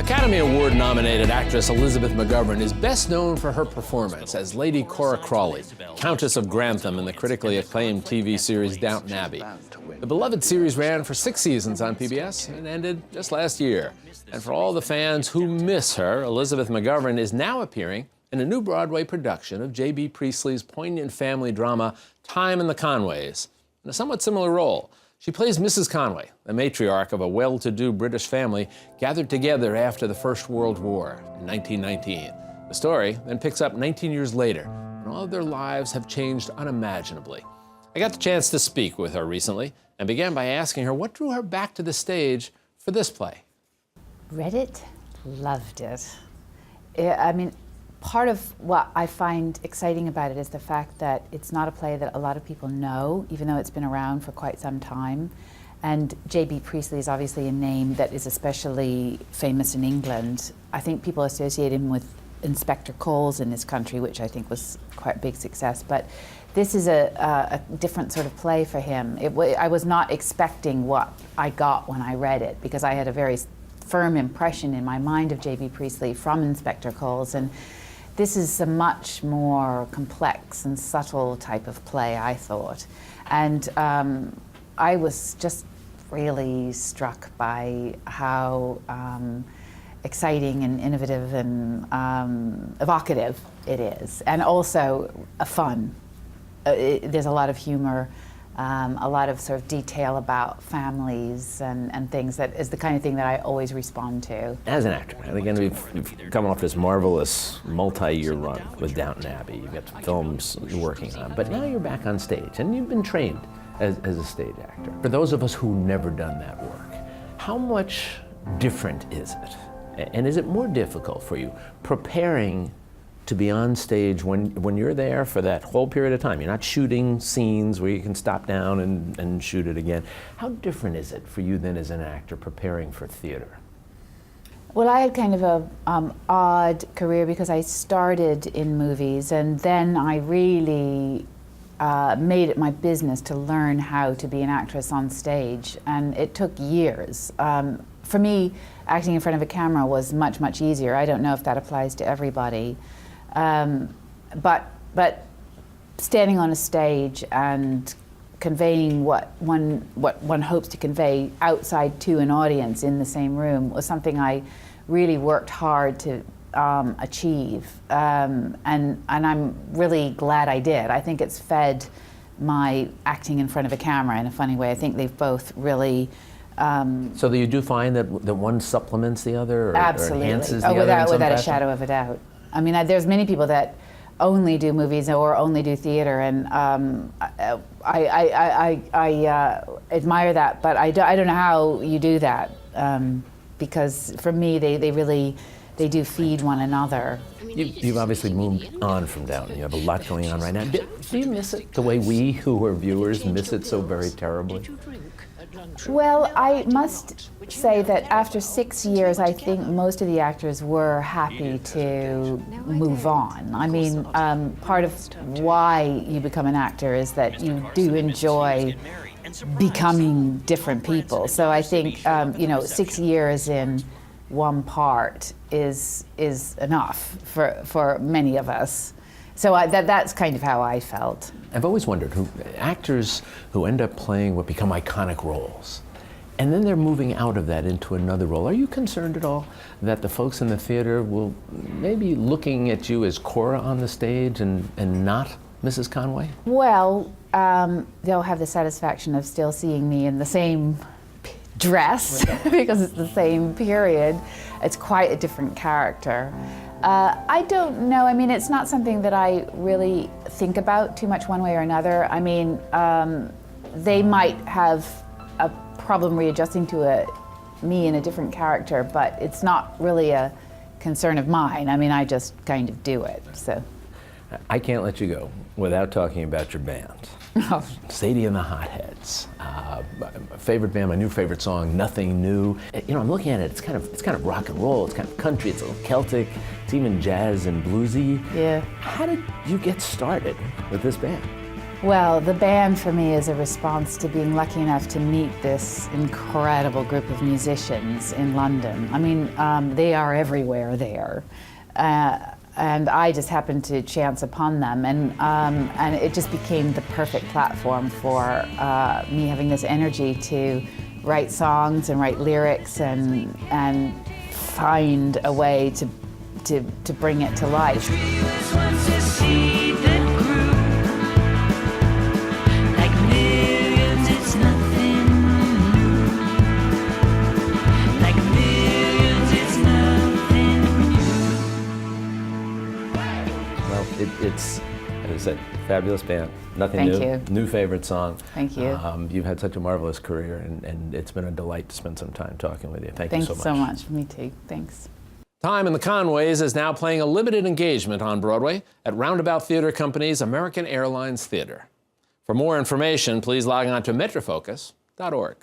Academy Award-nominated actress Elizabeth McGovern is best known for her performance as Lady Cora Crawley, Countess of Grantham in the critically acclaimed TV series Downton Abbey. The beloved series ran for 6 seasons on PBS and ended just last year. And for all the fans who miss her, Elizabeth McGovern is now appearing in a new Broadway production of J.B. Priestley's poignant family drama Time and the Conways, in a somewhat similar role. She plays Mrs. Conway, the matriarch of a well-to-do British family gathered together after the First World War in 1919. The story then picks up 19 years later, and all of their lives have changed unimaginably. I got the chance to speak with her recently and began by asking her what drew her back to the stage for this play. Read it, loved it. I mean, part of what I find exciting about it is the fact that it's not a play that a lot of people know, even though it's been around for quite some time. And J.B. Priestley is obviously a name that is especially famous in England. I think people associate him with Inspector Coles in this country, which I think was quite a big success. But this is a different sort of play for him. I was not expecting what I got when I read it, because I had a very firm impression in my mind of J.B. Priestley from Inspector Coles. And this is a much more complex and subtle type of play, I thought. And I was just really struck by how exciting and innovative and evocative it is, and also fun. There's a lot of humor, a lot of sort of detail about families and things that is the kind of thing that I always respond to. As an actor, again, you've come off this marvelous multi-year run with Downton Abbey. You've got some films you're working on, but now you're back on stage, and you've been trained as a stage actor. For those of us who've never done that work, how much different is it? And is it more difficult for you preparing to be on stage when you're there for that whole period of time? You're not shooting scenes where you can stop down and shoot it again. How different is it for you then as an actor preparing for theater? Well, I had kind of a odd career because I started in movies, and then I really made it my business to learn how to be an actress on stage, and it took years. For me, acting in front of a camera was much, much easier. I don't know if that applies to everybody. But standing on a stage and conveying what one hopes to convey outside to an audience in the same room was something I really worked hard to achieve, and I'm really glad I did. I think it's fed my acting in front of a camera in a funny way. I think they've both really. So that you do find that one supplements the other, or enhances the other? Without a shadow of a doubt. I mean, there's many people that only do movies or only do theater, and I admire that, but I don't know how you do that, because for me, they do feed one another. You've obviously moved on from Downton. You have a lot going on right now. Do you miss it the way we, who are viewers, miss it so very terribly? Well, I must say that after 6 years, I think most of the actors were happy to move on. I mean, part of why you become an actor is that you do enjoy becoming different people. So I think, 6 years in one part is enough for many of us. So that's kind of how I felt. I've always wondered, actors who end up playing what become iconic roles, and then they're moving out of that into another role. Are you concerned at all that the folks in the theater will maybe looking at you as Cora on the stage and not Mrs. Conway? Well, they'll have the satisfaction of still seeing me in the same dress because it's the same period. It's quite a different character. I don't know. I mean, it's not something that I really think about too much one way or another. I mean, they might have a problem readjusting to me in a different character, but it's not really a concern of mine. I mean, I just kind of do it, so. I can't let you go without talking about your band. Oh. Sadie and the Hotheads. My favorite band, my new favorite song, Nothing New. I'm looking at it, it's kind of rock and roll, it's kind of country, it's a little Celtic, it's even jazz and bluesy. Yeah. How did you get started with this band? Well, the band for me is a response to being lucky enough to meet this incredible group of musicians in London. I mean, they are everywhere there. And I just happened to chance upon them, and it just became the perfect platform for me having this energy to write songs and write lyrics and find a way to bring it to life. It's, as I said, fabulous band. Nothing Thank new. you. New favorite song. Thank you. You've had such a marvelous career, and it's been a delight to spend some time talking with you. Thank you so much. Thanks so much. Me too. Thanks. Time and the Conways is now playing a limited engagement on Broadway at Roundabout Theater Company's American Airlines Theater. For more information, please log on to metrofocus.org.